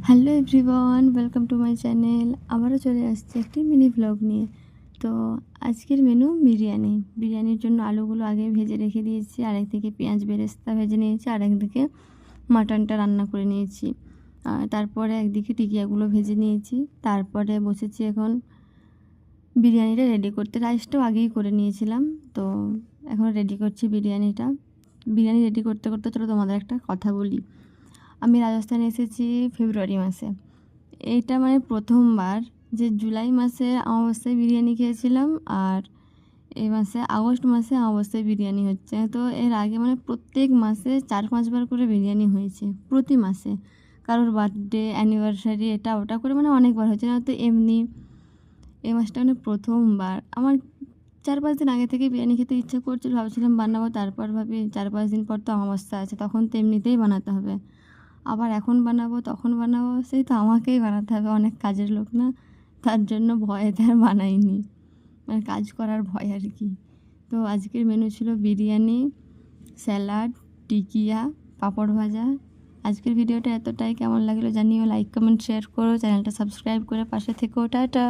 Hello everyone, welcome to my channel. আবারও চলে আসছে একটি মিনি ব্লগ নিয়ে। তো আজকের মেনু বিরিয়ানির জন্য আলুগুলো আগে ভেজে রেখে দিয়েছি, আরেকদিকে পেঁয়াজ বেরেস্তা ভেজে নিয়েছি, আরেকদিকে মাটনটা রান্না করে নিয়েছি। আর তারপরে একদিকে টিকিয়াগুলো ভেজে নিয়েছি। তারপরে বসেছি এখন বিরিয়ানিটা রেডি করতে। রাইসটাও আগেই করে নিয়েছিলাম, তো এখন রেডি করছি বিরিয়ানিটা। বিরিয়ানি রেডি করতে করতে চলো তোমাদের একটা কথা বলি। আমি রাজস্থানে এসেছি ফেব্রুয়ারি মাসে। এইটা মানে প্রথমবার যে জুলাই মাসে অমাবস্যায় বিরিয়ানি খেয়েছিলাম, আর এই মাসে আগস্ট মাসে অমাবস্যায় বিরিয়ানি হচ্ছে। তো এর আগে মানে প্রত্যেক মাসে 4-5 বার করে বিরিয়ানি হয়েছে, প্রতি মাসে কারোর বার্থডে, অ্যানিভার্সারি, এটা ওটা করে মানে অনেকবার হয়েছে না। তো এমনি এই মাসটা মানে প্রথমবার আমার 4-5 দিন আগে থেকে বিরিয়ানি খেতে ইচ্ছে করছিল, ভাবছিলাম বানাবো। তারপর ভাবি 4-5 দিন পর তো অমাবস্যা আছে, তখন তো এমনিতেই বানাতে হবে। আবার এখন বানাবো তখন বানাবো, সেই তো আমাকেই বানাতে হবে, অনেক কাজের লোক না, তার জন্য ভয়েতে আর বানাইনি, মানে কাজ করার ভয় আর কি। তো আজকের মেনু ছিল বিরিয়ানি, স্যালাড, টিকিয়া, পাঁপড় ভাজা। আজকের ভিডিওটা এতটাই, কেমন লাগলো জানিও, লাইক কমেন্ট শেয়ার করো, চ্যানেলটা সাবস্ক্রাইব করে পাশে থেকো। টাটা।